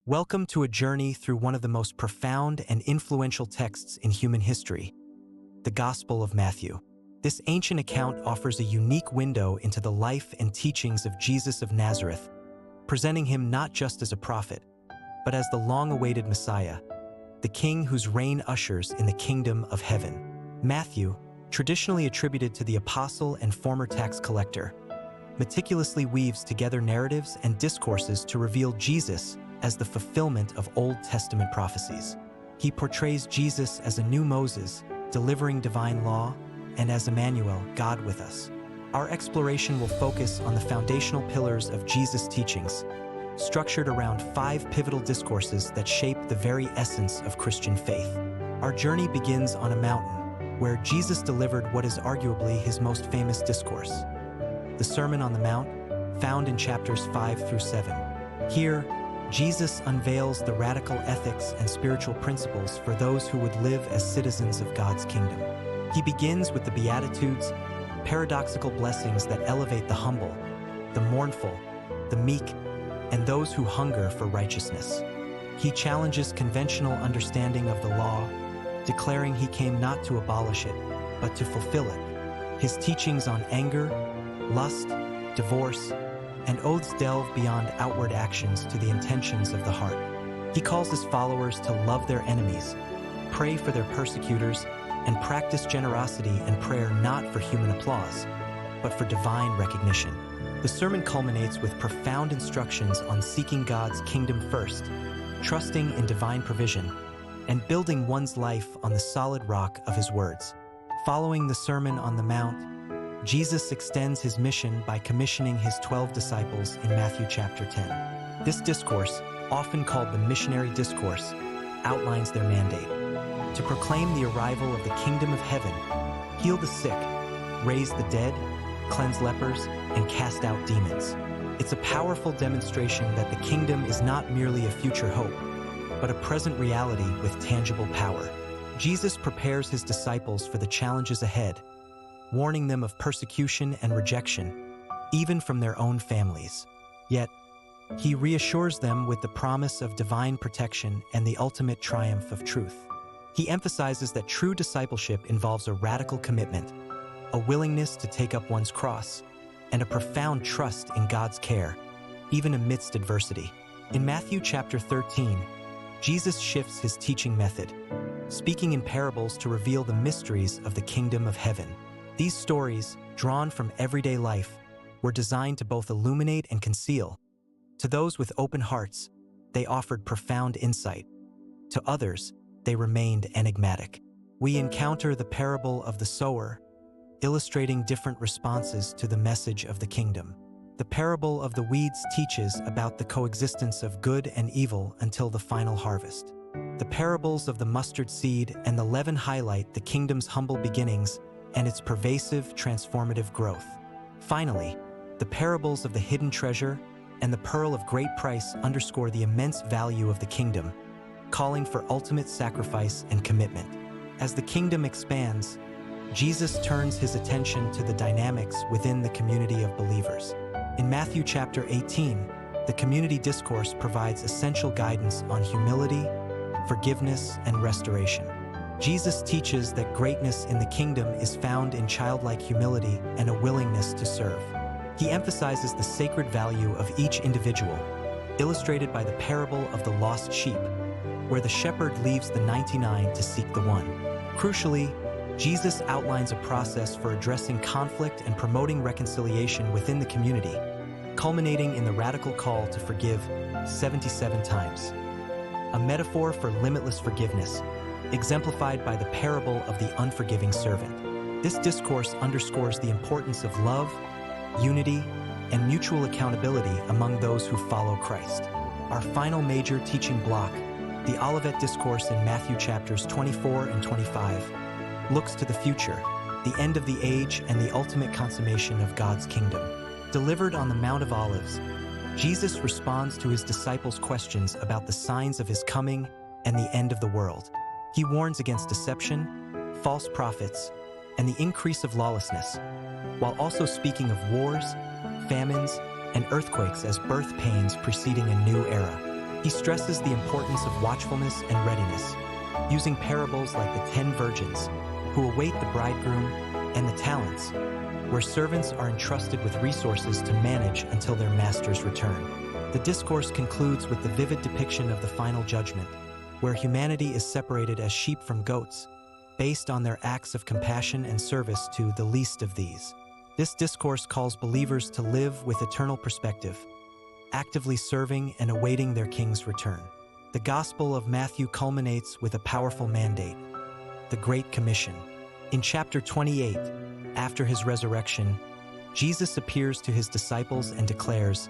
Welcome to a journey through one of the most profound and influential texts in human history, the Gospel of Matthew. This ancient account offers a unique window into the life and teachings of Jesus of Nazareth, presenting him not just as a prophet, but as the long-awaited Messiah, the King whose reign ushers in the kingdom of heaven. Matthew, traditionally attributed to the apostle and former tax collector, meticulously weaves together narratives and discourses to reveal Jesus as the fulfillment of Old Testament prophecies. He portrays Jesus as a new Moses, delivering divine law, and as Emmanuel, God with us. Our exploration will focus on the foundational pillars of Jesus' teachings, structured around 5 pivotal discourses that shape the very essence of Christian faith. Our journey begins on a mountain, where Jesus delivered what is arguably his most famous discourse, the Sermon on the Mount, found in chapters 5 through 7. Here, Jesus unveils the radical ethics and spiritual principles for those who would live as citizens of God's kingdom. He begins with the Beatitudes, paradoxical blessings that elevate the humble, the mournful, the meek, and those who hunger for righteousness. He challenges conventional understanding of the law, declaring he came not to abolish it, but to fulfill it. His teachings on anger, lust, divorce, and oaths delve beyond outward actions to the intentions of the heart. He calls his followers to love their enemies, pray for their persecutors, and practice generosity and prayer not for human applause, but for divine recognition. The sermon culminates with profound instructions on seeking God's kingdom first, trusting in divine provision, and building one's life on the solid rock of his words. Following the Sermon on the Mount, Jesus extends his mission by commissioning his 12 disciples in Matthew chapter 10. This discourse, often called the Missionary Discourse, outlines their mandate: to proclaim the arrival of the kingdom of heaven, heal the sick, raise the dead, cleanse lepers, and cast out demons. It's a powerful demonstration that the kingdom is not merely a future hope, but a present reality with tangible power. Jesus prepares his disciples for the challenges ahead, warning them of persecution and rejection, even from their own families. Yet, he reassures them with the promise of divine protection and the ultimate triumph of truth. He emphasizes that true discipleship involves a radical commitment, a willingness to take up one's cross, and a profound trust in God's care, even amidst adversity. In Matthew chapter 13, Jesus shifts his teaching method, speaking in parables to reveal the mysteries of the kingdom of heaven. These stories, drawn from everyday life, were designed to both illuminate and conceal. To those with open hearts, they offered profound insight. To others, they remained enigmatic. We encounter the parable of the sower, illustrating different responses to the message of the kingdom. The parable of the weeds teaches about the coexistence of good and evil until the final harvest. The parables of the mustard seed and the leaven highlight the kingdom's humble beginnings and its pervasive, transformative growth. Finally, the parables of the hidden treasure and the pearl of great price underscore the immense value of the kingdom, calling for ultimate sacrifice and commitment. As the kingdom expands, Jesus turns his attention to the dynamics within the community of believers. In Matthew chapter 18, the community discourse provides essential guidance on humility, forgiveness, and restoration. Jesus teaches that greatness in the kingdom is found in childlike humility and a willingness to serve. He emphasizes the sacred value of each individual, illustrated by the parable of the lost sheep, where the shepherd leaves the 99 to seek the one. Crucially, Jesus outlines a process for addressing conflict and promoting reconciliation within the community, culminating in the radical call to forgive 77 times. A metaphor for limitless forgiveness, exemplified by the parable of the unforgiving servant. This discourse underscores the importance of love, unity, and mutual accountability among those who follow Christ. Our final major teaching block, the Olivet Discourse in Matthew chapters 24 and 25, looks to the future, the end of the age and the ultimate consummation of God's kingdom. Delivered on the Mount of Olives, Jesus responds to his disciples' questions about the signs of his coming and the end of the world. He warns against deception, false prophets, and the increase of lawlessness, while also speaking of wars, famines, and earthquakes as birth pains preceding a new era. He stresses the importance of watchfulness and readiness, using parables like the 10 virgins who await the bridegroom and the talents, where servants are entrusted with resources to manage until their master's return. The discourse concludes with the vivid depiction of the final judgment, where humanity is separated as sheep from goats, based on their acts of compassion and service to the least of these. This discourse calls believers to live with eternal perspective, actively serving and awaiting their King's return. The Gospel of Matthew culminates with a powerful mandate, the Great Commission. In chapter 28, after his resurrection, Jesus appears to his disciples and declares,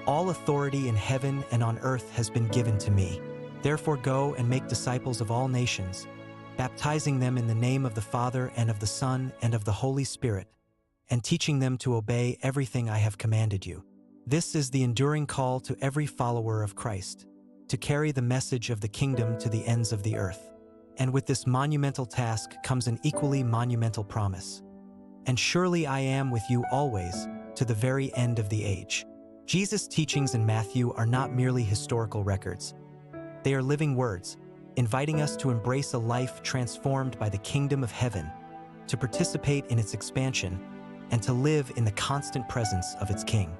"All authority in heaven and on earth has been given to me. Therefore go and make disciples of all nations, baptizing them in the name of the Father and of the Son and of the Holy Spirit, and teaching them to obey everything I have commanded you." This is the enduring call to every follower of Christ, to carry the message of the kingdom to the ends of the earth. And with this monumental task comes an equally monumental promise. "And surely I am with you always, to the very end of the age." Jesus' teachings in Matthew are not merely historical records. They are living words, inviting us to embrace a life transformed by the kingdom of heaven, to participate in its expansion, and to live in the constant presence of its King.